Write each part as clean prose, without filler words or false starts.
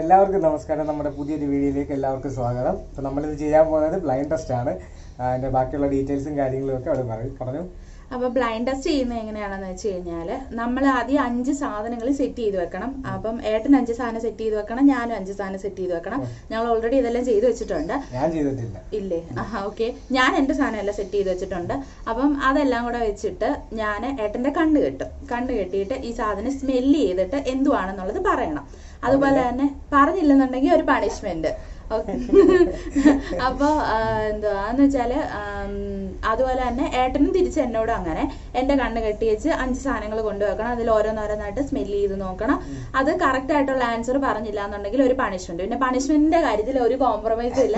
എല്ലാവർക്കും നമസ്കാരം. നമ്മുടെ പുതിയൊരു വീഡിയോയിലേക്ക് എല്ലാവർക്കും സ്വാഗതം. അപ്പോൾ നമ്മളിത് ചെയ്യാൻ പോകുന്നത് ബ്ലൈൻഡ് ടെസ്റ്റ് ആണ്. അതിൻ്റെ ബാക്കിയുള്ള ഡീറ്റെയിൽസും കാര്യങ്ങളും ഒക്കെ അവിടെ പറഞ്ഞു. അപ്പോൾ ബ്ലൈൻഡ് ടെസ്റ്റ് ചെയ്യുന്നത് എങ്ങനെയാണെന്ന് വെച്ച് കഴിഞ്ഞാൽ നമ്മൾ ആദ്യം 5 സാധനങ്ങൾ സെറ്റ് ചെയ്ത് വെക്കണം. അപ്പം ഏട്ടൻ 5 സാധനം സെറ്റ് ചെയ്ത് വെക്കണം, ഞാനും 5 സാധനം സെറ്റ് ചെയ്ത് വെക്കണം. ഞങ്ങൾ ഓൾറെഡി ഇതെല്ലാം ചെയ്ത് വെച്ചിട്ടുണ്ട്. ഞാൻ ചെയ്തിട്ടില്ല. ഇല്ലേ? ഓക്കെ. ഞാൻ എൻ്റെ സാധനം എല്ലാം സെറ്റ് ചെയ്ത് വെച്ചിട്ടുണ്ട്. അപ്പം അതെല്ലാം കൂടെ വെച്ചിട്ട് ഞാൻ ഏട്ടൻ്റെ കണ്ണ് കെട്ടും. കണ്ണ് കെട്ടിയിട്ട് ഈ സാധനം സ്മെല്ല് ചെയ്തിട്ട് എന്തുവാണെന്നുള്ളത് പറയണം. അതുപോലെ തന്നെ പറഞ്ഞില്ലെന്നുണ്ടെങ്കിൽ ഒരു പണിഷ്മെന്റ്. അപ്പോൾ എന്തുവാന്ന് വെച്ചാല് അതുപോലെ തന്നെ ഏട്ടനും തിരിച്ച് എന്നോടും അങ്ങനെ എൻ്റെ കണ്ണ് കെട്ടി വെച്ച് 5 സാധനങ്ങൾ കൊണ്ടുവെക്കണം. അതിൽ ഓരോന്നോരോന്നായിട്ട് സ്മെല്ല് ചെയ്ത് നോക്കണം. അത് കറക്റ്റ് ആയിട്ടുള്ള ആൻസർ പറഞ്ഞില്ല എന്നുണ്ടെങ്കിൽ ഒരു പണിഷ്മെന്റ്. പിന്നെ പണിഷ്മെന്റിന്റെ കാര്യത്തിൽ ഒരു കോംപ്രമൈസും ഇല്ല.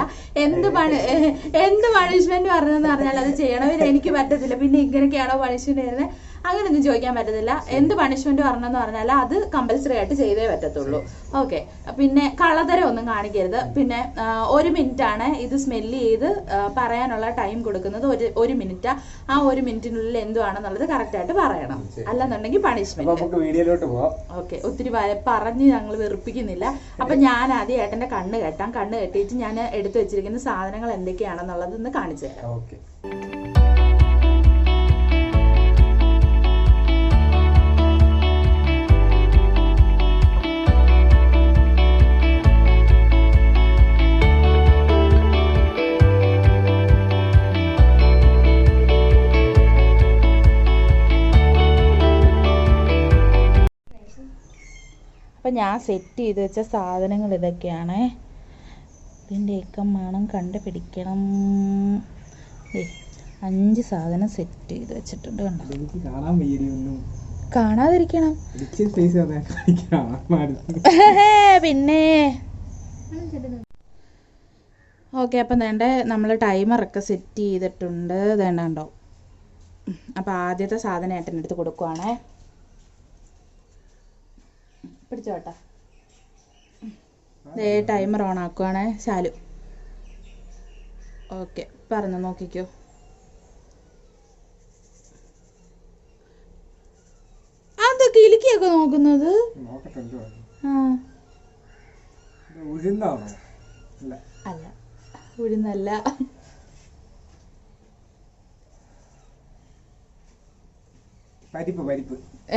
എന്ത് പണിഷ്മെന്റ് പറഞ്ഞതെന്ന് പറഞ്ഞാൽ അത് ചെയ്യണം. എനിക്ക് പറ്റത്തില്ല. പിന്നെ ഇങ്ങനെയൊക്കെയാണോ പണിഷ്മെന്റ് വരുന്നത്, അങ്ങനെയൊന്നും ചോദിക്കാൻ പറ്റത്തില്ല. എന്ത് പണിഷ്മെന്റ് പറഞ്ഞെന്ന് പറഞ്ഞാൽ അത് കമ്പൽസറി ആയിട്ട് ചെയ്തേ പറ്റത്തുള്ളൂ. ഓക്കെ. പിന്നെ കള്ളത്തരം ഒന്നും കാണിക്കരുത്. പിന്നെ 1 മിനിറ്റ് ആണ് ഇത് സ്മെല്ല് ചെയ്ത് പറയാനുള്ള ടൈം കൊടുക്കുന്നത്. 1 മിനിറ്റ്. ആ 1 മിനിറ്റിനുള്ളിൽ എന്തുവാണെന്നുള്ളത് കറക്റ്റ് ആയിട്ട് പറയണം. അല്ലെന്നുണ്ടെങ്കിൽ പണിഷ്മെന്റ്. ഓക്കെ. ഒത്തിരി പറഞ്ഞ് ഞങ്ങൾ വെറുപ്പിക്കുന്നില്ല. അപ്പൊ ഞാൻ ആദ്യം ഏട്ടന്റെ കണ്ണ് കെട്ടാം. കണ്ണ് കെട്ടിയിട്ട് ഞാൻ എടുത്തു വെച്ചിരിക്കുന്ന സാധനങ്ങൾ എന്തൊക്കെയാണെന്നുള്ളത് ഒന്ന് കാണിച്ചു തരാം. അപ്പം ഞാൻ സെറ്റ് ചെയ്ത് വെച്ച സാധനങ്ങൾ ഇതൊക്കെയാണ്. ഇതിൻ്റെയൊക്കെ മണം കണ്ടുപിടിക്കണം. 5 സാധനം സെറ്റ് ചെയ്ത് വെച്ചിട്ടുണ്ട്. കണ്ടോ? കാണാതിരിക്കണം പിന്നെ. ഓക്കെ. അപ്പം വേണ്ട നമ്മൾ ടൈമറൊക്കെ സെറ്റ് ചെയ്തിട്ടുണ്ട്. വേണ്ടോ? അപ്പം ആദ്യത്തെ സാധനം ഏട്ടനെടുത്ത് കൊടുക്കുവാണേ. പിടിച്ചോട്ടെ. ടൈമർ ഓൺ ആക്കുവാണേ ശാലു. ഓക്കെ. പറഞ്ഞു നോക്കിക്കോ. അതൊക്കെ ഇലിക്കൊക്കെ നോക്കുന്നത് അല്ല, ഉഴുന്നല്ല.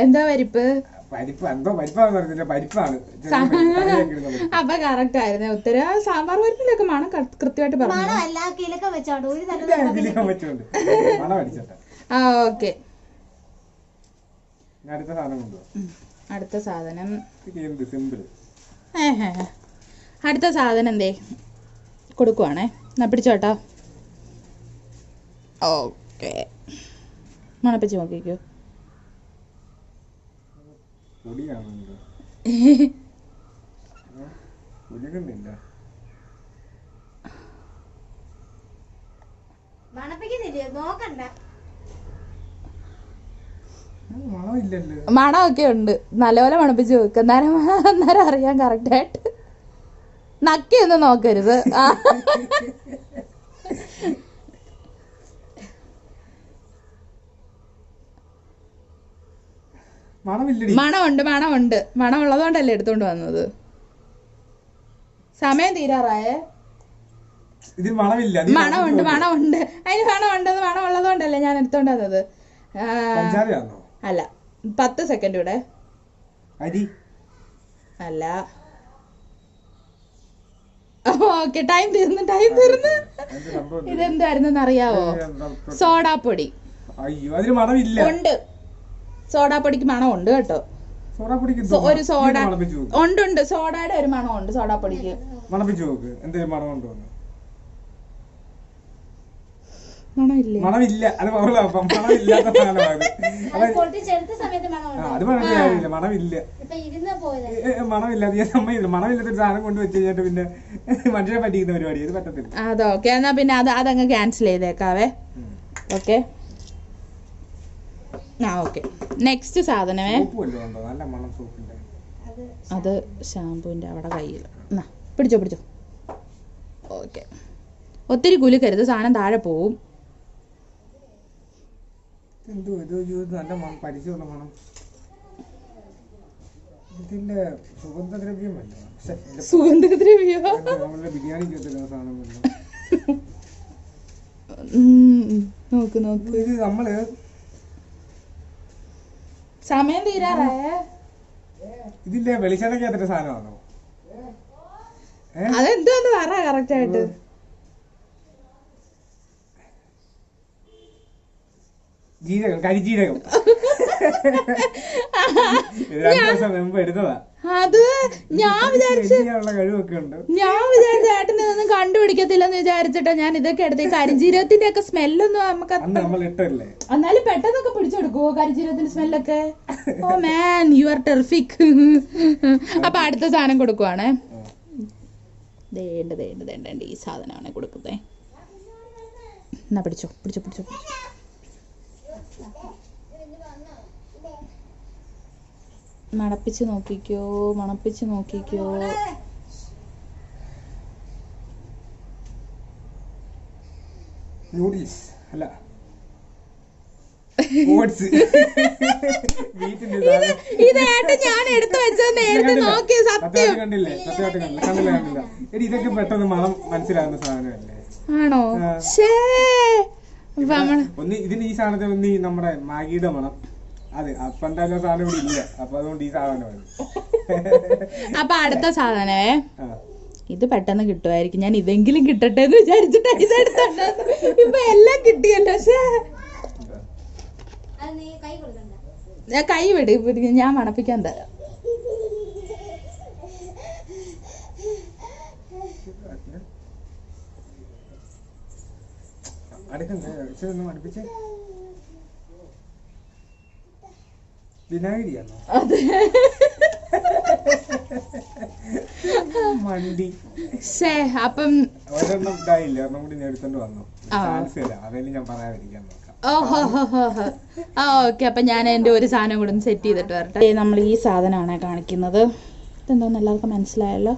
എന്താ പരിപ്പ്? അപ്പൊ കറക്റ്റ് ആയിരുന്നു ഉത്തരം. സാമ്പാർ പരിപ്പിലൊക്കെ മണം കൃത്യമായിട്ട് പറഞ്ഞു. ഓക്കെ. അടുത്ത സാധനം എന്തേ കൊടുക്കുവാണേ. എന്നാ പിടിച്ചോട്ടോ. ഓക്കെ. മണപ്പിച്ച് നോക്കിക്കോ. മണമൊക്കെ ഉണ്ട്. നല്ലപോലെ മണപ്പിച്ച് വെക്ക. അന്നേരം അറിയാൻ കറക്റ്റ് ആയിട്ട്. നക്കിയൊന്നും നോക്കരുത്. മണമുണ്ട്. മണമുള്ളതുകൊണ്ടല്ലേ എടുത്തോണ്ട് വന്നത്. സമയം തീരാറായേ. മണമുണ്ട്. അതിന് മണമുള്ളതുകൊണ്ടല്ലേ ഞാൻ എടുത്തോണ്ട് വന്നത്. അല്ല, 10 സെക്കൻഡ് കൂടെ. അല്ല. ഓക്കെ. ടൈം തീർന്നു. ഇതെന്തായിരുന്നെന്ന് അറിയാവോ? സോഡാപ്പൊടി. ഉണ്ട്. സോഡാപ്പൊടിക്ക് മണമുണ്ട് കേട്ടോ. ഒരു സോഡ ഉണ്ട്. സോഡയുടെ ഒരു മണമുണ്ട് സോഡാപ്പൊടിക്ക്. മണമില്ല. അത് മണമില്ലാത്തൊരു സാധനം കൊണ്ട് വെച്ച് കഴിഞ്ഞിട്ട് പിന്നെ മനുഷ്യനെ പറ്റിക്കുന്ന പരിപാടി ഇത് പറ്റത്തില്ല. അതൊക്കെ. എന്നാ പിന്നെ അതങ്ങ് ക്യാൻസൽ ചെയ്തേക്കാവേ. ഓക്കെ. ഓക്കെ. നെക്സ്റ്റ് സാധനമേ. അത് ഷാമ്പൂവിന്റെ അവിടെ കയ്യിൽ. പിടിച്ചോ. ഓക്കെ. ഒത്തിരി കുലുക്കരുത്, സാധനം താഴെ പോവും. ഇതിന്റെ സുഗന്ധദ്രവ്യമല്ല, സുഗന്ധദ്രവ്യോ? നമ്മളുടെ ബിരിയാണിക്ക് സാധനം. നോക്ക് നോക്ക്, ഇത് നമ്മള് സമയം തീരാറായ. ഇതിന്റെ വെളിച്ചെണ്ണക്കകത്തൊരു സാധനമാണോ? അതെന്തോന്ന് പറ കറക്റ്റ് ആയിട്ട്. ജീരകം, കരിജീരകം. 2 ദിവസം മുമ്പ് എടുത്തതാ. അത് ഞാൻ വിചാരിച്ച കഴിവൊക്കെ ഉണ്ട്. ഏട്ടനെ ഒന്നും കണ്ടുപിടിക്കത്തില്ലെന്ന് വിചാരിച്ചിട്ടാ ഞാൻ ഇതൊക്കെ എടുത്ത്. ഈ കരിജീരകത്തിന്റെ ഒക്കെ സ്മെല്ലൊന്നും നമുക്ക് നമ്മൾ ഇട്ടല്ലേ, എന്നാലും പെട്ടെന്നൊക്കെ പിടിച്ചെടുക്കുവോ കരിജീരകത്തിന്റെ സ്മെല്ലൊക്കെ? ഓ മാൻ, യു ആർ ടെറിഫിക്. അപ്പൊ അടുത്ത സാധനം കൊടുക്കുവാണേ. ദേണ്ട ഈ സാധനമാണ് കൊടുക്കുന്നേ. എന്നാ പിടിച്ചോ. മണപ്പിച്ച് നോക്കിക്കോ. നൂഡിൽസ് അല്ല, ഓട്സ്. ഇതേട്ടൻ ഞാൻ എടുത്തു വെച്ചത് നേരത്തെ നോക്കിയ സത്യം. കണ്ടില്ല. എടി ഇതൊക്കെ പെട്ടെന്ന് മണം മനസ്സിലാകുന്ന സാധനമല്ലേ? ആണോ? ഒന്ന് ഇതിന് ഈ സാധനത്തിന് ഒന്ന് നമ്മുടെ മാഗിയുടെ മണം. അതെ, അപ്പൊ എന്തായാലും സാധനം ഇവിടെ ഇല്ല, അപ്പൊ അതുകൊണ്ട് ഈ സാധനമാണ്. അപ്പൊ അടുത്ത സാധനമേ, ഇത് പെട്ടെന്ന് കിട്ടുമായിരിക്കും. ഞാൻ ഇതെങ്കിലും കിട്ടട്ടെ എന്ന് വിചാരിച്ചിട്ട് ഇതെടുത്തോണ്ട് ഇപ്പൊ എല്ലാം കിട്ടിയല്ലോ. ഞാൻ കൈ വിട്, ഞാൻ മണപ്പിക്കാൻ തരാം. വിനാഗിരിയാണോ? മണ്ടി. അപ്പം ഒരെണ്ണം ഇതായില്ല, ഒരെണ്ണം കൂടി ഞാൻ എടുത്തോണ്ട് വന്നു. അതെങ്കിലും ഞാൻ പറയാതിരിക്കാൻ നോക്കാം. ഓക്കെ. അപ്പൊ ഞാൻ എന്റെ ഒരു സാധനം കൂടെ സെറ്റ് ചെയ്തിട്ട് വരട്ടെ. നമ്മൾ ഈ സാധനമാണ് കാണിക്കുന്നത്. ഇതെന്തോന്ന് എല്ലാവർക്കും മനസ്സിലായല്ലോ.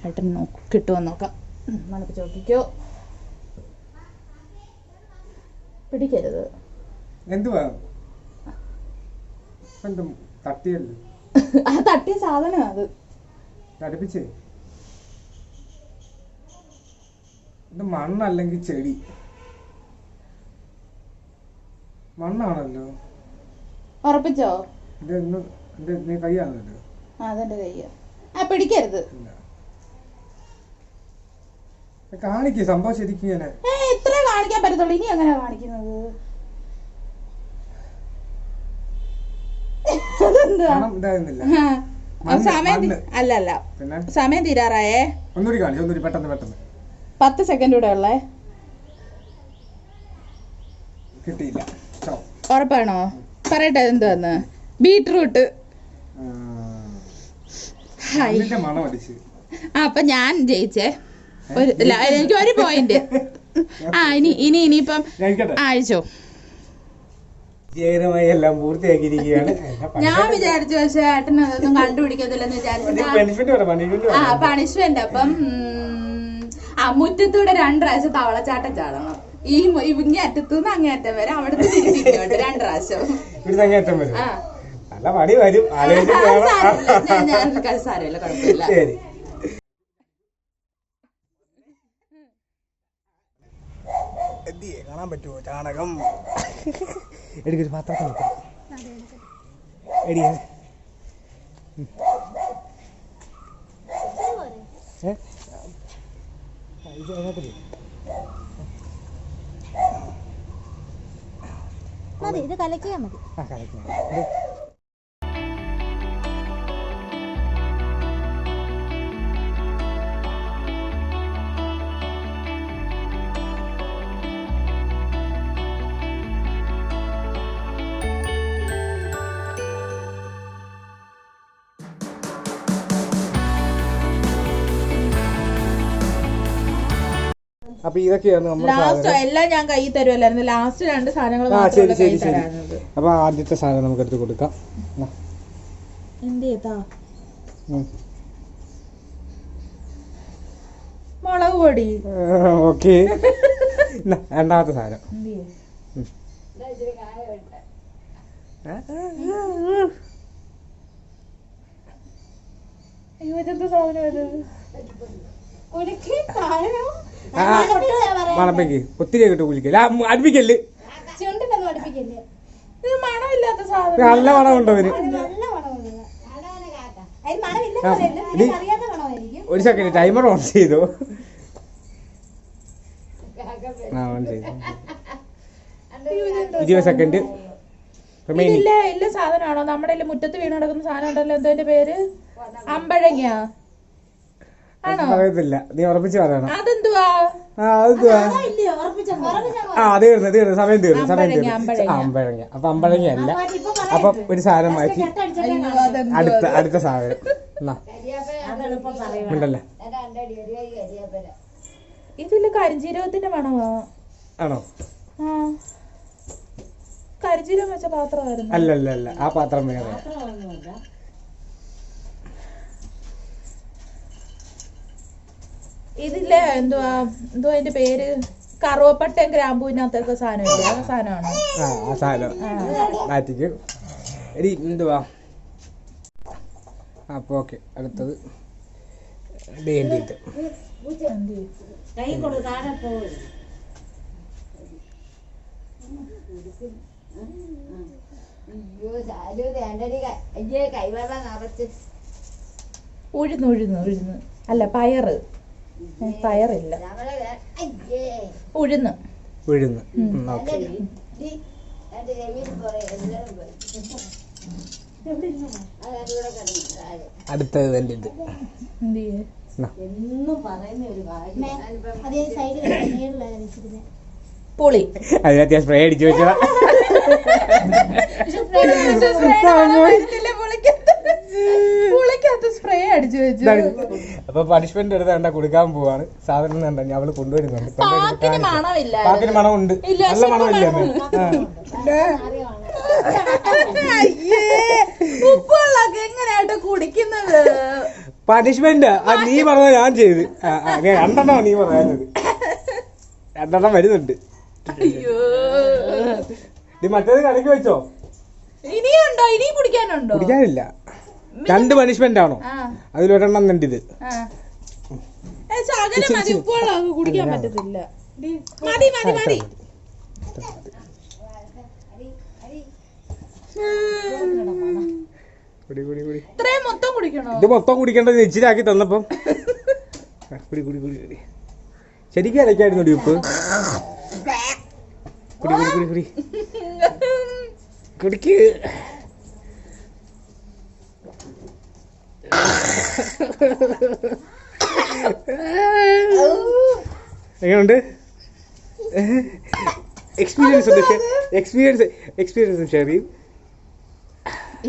ഏട്ടൻ കിട്ടുമെന്ന് നോക്കാം. മണപ്പിച്ച് നോക്കിക്കോ. പിടിക്കരുത്. എന്തുവാ തട്ടിയല്ലേ? ആ തട്ടിയ സാധനം അത് തടിപ്പിച്ചേ. ഇത് മണ്ണല്ലെങ്കിൽ ചെടി. മണ്ണാണല്ലോ. ഉറപ്പിച്ചോ? നീ കൈയാണല്ലോ. അതെന്റെ കയ്യ. പിടിക്കരുത്. കാണിക്കേ സംഭവം ശരിക്കും. ഇത്ര കാണിക്കാൻ പറ്റത്തുള്ളൂ. ഇനി എങ്ങനെയാ കാണിക്കുന്നത്? അല്ല സമയം തീരാറായേ. ഒന്നുകൂടി കാണിച്ചു, ഒന്നുകൂടി പെട്ടെന്ന്. 10 സെക്കൻഡ് കൂടെ ഉള്ളേ. കിട്ടിയില്ല. ഉറപ്പാണോ? പറയട്ടെ എന്തുവന്ന്? ബീട്രൂട്ട്. അപ്പൊ ഞാൻ ജയിച്ചേ. എനിക്ക് ഒരു പോയിന്റ്. ഇനിയിപ്പം അഴിച്ചോ. എല്ലാം പൂർത്തിയാക്കിയിരിക്കുകയാണ്. ഞാൻ വിചാരിച്ചു പക്ഷെ ഏട്ടൻ അതൊന്നും കണ്ടുപിടിക്കത്തില്ലെന്ന് വിചാരിച്ചു. പണിഷ്മെന്റ്. അപ്പം മുറ്റത്തൂടെ 2 പ്രാവശ്യം തവളച്ചാട്ടം ചാടണം. ഇങ്ങ അറ്റത്തുനിന്ന് അങ്ങേറ്റം വരെ, അവിടുത്തെ തിരിച്ചിങ്ങോട്ട് 2 പ്രാവശ്യം. നല്ല പണി വരും. ഞാൻ സാരമില്ല, കുഴപ്പമില്ല. കാണാൻ പറ്റുമോ ചാണകം? എടുക്കൊരു പാത്രത്തിൽ നോക്കാം. എടിയ ഇത് അതിനകത്തില്ലേ? ഇത് കലക്കിയാ മതി. കലക്കിയാ അപ്പൊ ഇതൊക്കെയാണ് ലാസ്റ്റ് എല്ലാം ഞാൻ കൈ തരുമല്ലായിരുന്നു. ലാസ്റ്റ് 2 സാധനങ്ങൾ. അപ്പൊ ആദ്യത്തെ സാധനം നമുക്ക് എടുത്ത് കൊടുക്കാം. മുളക് പൊടി. ഓക്കെ. രണ്ടാമത്തെ സാധനം അയ്യോ ഇതെന്താ സാധനം ഇത്? മണപ്പയ്ക്ക് ഒത്തിരി കിട്ടും കുലിക്കല് അടുപ്പിക്കല് ഇത് മണമില്ലാത്ത സാധനം. നല്ല മണമുണ്ടോ അവന്? ഒരു സെക്കൻഡ് ടൈമർ ഓൺ ചെയ്തോ? ഓൺ ചെയ്തു. 20 സെക്കൻഡ് ഇതില്ല ഇല്ല സാധനമാണോ? നമ്മുടെ മുറ്റത്ത് വീണ് കിടക്കുന്ന സാധനം ഉണ്ടല്ലോ, എന്തോ അതിന്റെ പേര്? അമ്പഴങ്ങ ആണോ? പറയത്തില്ല, നീ ഉറപ്പിച്ച് പറയണം. അതെന്തുവാ? അത് തീർന്നു സമയം തീർന്നു അമ്പഴങ്ങ. അപ്പൊ അമ്പഴങ്ങ അല്ല. അപ്പൊ ഒരു സാധനം മാറ്റി അടുത്ത സാധനം ഉണ്ടല്ലേ. ഇതില് കരിഞ്ജീരകത്തിന്റെ മണമാ ആണോ? കരിഞ്ജീരകം വെച്ച പാത്രമായിരുന്നു. അല്ല ആ പാത്രം വേറെ. ഇതില്ലേ എന്തുവാ അതിന്റെ പേര്? കറുവപ്പട്ടയും ഗ്രാമ്പൂവിനകത്തൊക്കെ സാധനം ഇല്ലേ, ആ സാധനമാണോ? ആ സാധനം മാറ്റിക്കും. എടി എന്തുവാ? അപ്പൊ ഓക്കെ, അടുത്തത് ഉഴുന്ന് അല്ല പയറ്. പയറില്ല, ഉഴുന്ന്. ഓക്കെ. അടുത്തത് എൻ്റെ ഇത് പുളി. അതിനകത്ത് ഞാൻ സ്പ്രേ അടിച്ചു വെച്ചതാ. പുളിക്കകത്ത് സ്പ്രേ അടിച്ചു വെച്ചു. അപ്പൊ പണിഷ്മെന്റ് എടുത്ത് കണ്ട കൊടുക്കാൻ പോവാണ്. സാധനം കണ്ട അവള് കൊണ്ടുവരുന്നുണ്ട്. പാക്കിന് മണമുണ്ട്, നല്ല മണമില്ല. ഉപ്പുവെള്ളമൊക്കെ എങ്ങനെയാട്ടോ കുടിക്കുന്നത്? പണിഷ്മെന്റ് നീ പറഞ്ഞ ഞാൻ ചെയ്ത്. രണ്ടെണ്ണം നീ പറയുന്നത്, രണ്ടെണ്ണം വരുന്നുണ്ട്. നീ മറ്റേത് കടക്കി വെച്ചോ? ഇനിയുണ്ടോ? ഇനിയും കുടിക്കാനുണ്ടോ? കുടിക്കാനില്ല. 2 പണിഷ്മെന്റ് ആണോ? അതിലൊരെണ്ണം ഉണ്ട്. ഇത് കുടിക്കാൻ പറ്റത്തില്ല. മതി മതി മതി. ഇത്രയും മൊത്തം കുടിക്കണോ? ഇത് മൊത്തം കുടിക്കേണ്ടത് ഇച്ചിരി തന്നപ്പം ശരിക്കും അരക്കായിരുന്നു ഉപ്പ്. കുടിക്ക്. എങ്ങനെയുണ്ട്? എക്സ്പീരിയൻസ് ഷെയർ ചെയ്യും.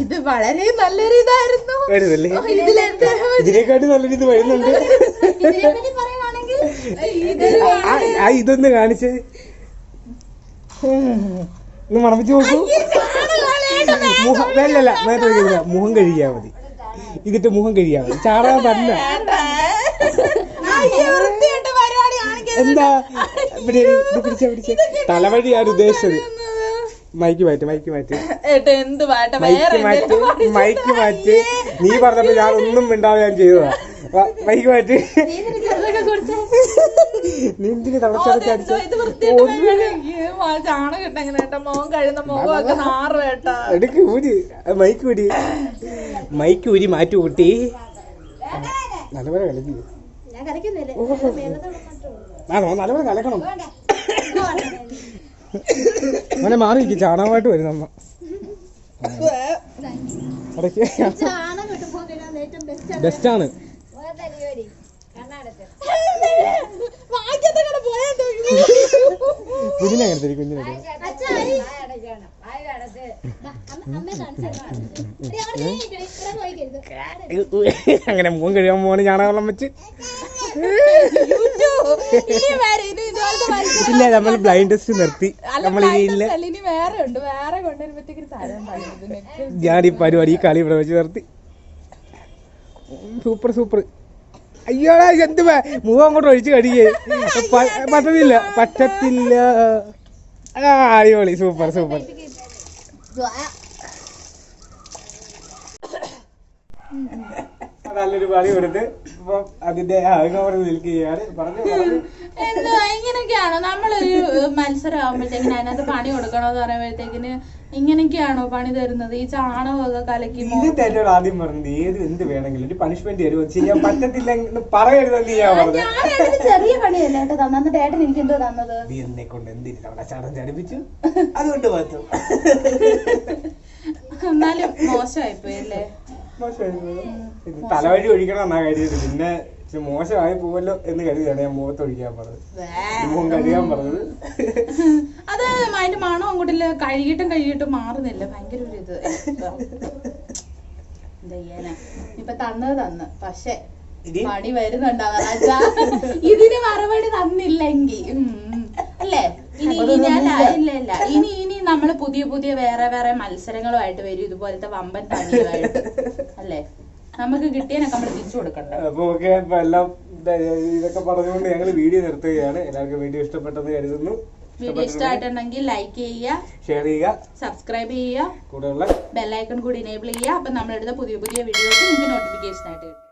ഇത് വളരെ നല്ലൊരു ഇതായിരുന്നു. ഇതിനെക്കാട്ടി നല്ലൊരു ഇത് വരുന്നുണ്ട്. ഇതൊന്ന് കാണിച്ച് മണപ്പിച്ച് നോക്കൂ. മുഖം കഴിയാ മതി. ഇതിട്ട് മുഖം കഴിയാ മതി. ചാടാൻ തന്നെ. എന്താ പിടിച്ച തലവഴിയാണ് ഉദ്ദേശിച്ചത്. മൈക്ക് മാറ്റി. നീ പറഞ്ഞപ്പോ ഞാൻ ഒന്നും മിണ്ടാതെ ഞാൻ ചെയ്തതാ. മൈക്ക് മാറ്റി. നീ എന്തിനു തളച്ചടിച്ചു? എടുക്ക് ഊരി. മൈക്ക് ഊരി മാറ്റി കൂട്ടി. നല്ലപോലെ കളിക്കും. ആണോ? നല്ലപോലെ കലക്കണം. അങ്ങനെ മാറിയിരിക്കും. ചാണകമായിട്ട് വരും നമ്മ. ബെസ്റ്റാണ്. കുഞ്ഞിനങ്ങനെ കുഞ്ഞിനെ അങ്ങനെ മുഖം കഴിയാൻ പോവാണ് ചാണകവെള്ളം വെച്ച്. ഇല്ല, നമ്മൾ ബ്ലൈൻഡ് ടെസ്റ്റ് നിർത്തി. നമ്മൾ ഞാൻ ഈ പരിപാടി, ഈ കളി ഇവിടെ വെച്ച് നിർത്തി. സൂപ്പർ. അയ്യോടാ, എന്ത് മുഖം അങ്ങോട്ട് ഒഴിച്ച് കടിയേ. പറ്റത്തില്ല. അടിപൊളി. സൂപ്പർ. നല്ലൊരു പണി കൊടുത്ത് ഇപ്പൊ അതിന്റെ അകവർ നിൽക്കുകയാണ്. പറഞ്ഞു എന്താ ഇങ്ങനെയൊക്കെയാണോ നമ്മളൊരു മത്സരം ആകുമ്പോഴത്തേക്കിന് അതിനകത്ത് പണി കൊടുക്കണോന്ന് പറയുമ്പോഴത്തേക്കിന് ഇങ്ങനെയൊക്കെയാണോ പണി തരുന്നത്? ഈ ചാണകമൊക്കെ കലക്കി ഇത് എന്നോട് ആദ്യം പറഞ്ഞത് എന്ത് വേണമെങ്കിലും ഒരു പണിഷ്മെന്റ് തരുമോ, ചെയ്യാൻ പറ്റത്തില്ല എന്ന് പറയരുതെന്ന് ഞാൻ പറഞ്ഞത്. ചെറിയ പണിയല്ലേ കേട്ടോ തന്നിട്ട് ഏട്ടൻ എനിക്ക് എന്തോ തന്നത്? നീ എന്നെ കൊണ്ട് എന്തിനാ അവിടെ ചടം ചടിപ്പിച്ചു, അതുകൊണ്ട് മാത്രം. എന്നാലും മോശമായിപ്പോയി അല്ലേ? തലവഴി ഒഴിക്കണം എന്നാ കരുതിയത്. പിന്നെ മോശമായി പോവല്ലോ എന്ന് കരുതിയാണ് ഞാൻ മുഖത്ത് ഒഴിക്കാൻ പറഞ്ഞത്, മുഖം കഴുകാൻ പറഞ്ഞത്. അത് അതിന്റെ മണം അങ്ങോട്ടില്ല, കഴുകിയിട്ടും മാറുന്നില്ല. ഭയങ്കര ഒരു ഇത് എന്താ ചെയ്യാനാ. ഇപ്പൊ തന്ന് പക്ഷെ പണി വരുന്നുണ്ടാവാ. ഇതിന് മറുപടി തന്നില്ലെങ്കിൽ അല്ലേ? ഇനി നമ്മള് പുതിയ വേറെ മത്സരങ്ങളുമായിട്ട് വരും, ഇതുപോലത്തെ വമ്പൻ പണിയുമായിട്ട് അല്ലേ? നമുക്ക് കിട്ടിയതിനൊക്കെ നമ്മൾ തിരിച്ചു കൊടുക്കണ്ട. അപ്പൊ ഓക്കെ, ഇപ്പൊ എല്ലാം ഇതൊക്കെ പറഞ്ഞുകൊണ്ട് ഞങ്ങൾ വീഡിയോ നിർത്തുകയാണ്. എല്ലാവർക്കും വീഡിയോ ഇഷ്ടപ്പെട്ടെന്ന് കരുതുന്നു. വീഡിയോ ഇഷ്ടമായിട്ടുണ്ടെങ്കിൽ ലൈക്ക് ചെയ്യുക, ഷെയർ ചെയ്യുക, സബ്സ്ക്രൈബ് ചെയ്യുക, കൂടെയുള്ള ബെല്ലൈക്കൺ കൂടി എനേബിൾ ചെയ്യുക. അപ്പൊ നമ്മളെടുത്ത പുതിയ വീഡിയോസ് നിങ്ങൾക്ക് നോട്ടിഫിക്കേഷൻ ആയിട്ട് കിട്ടും.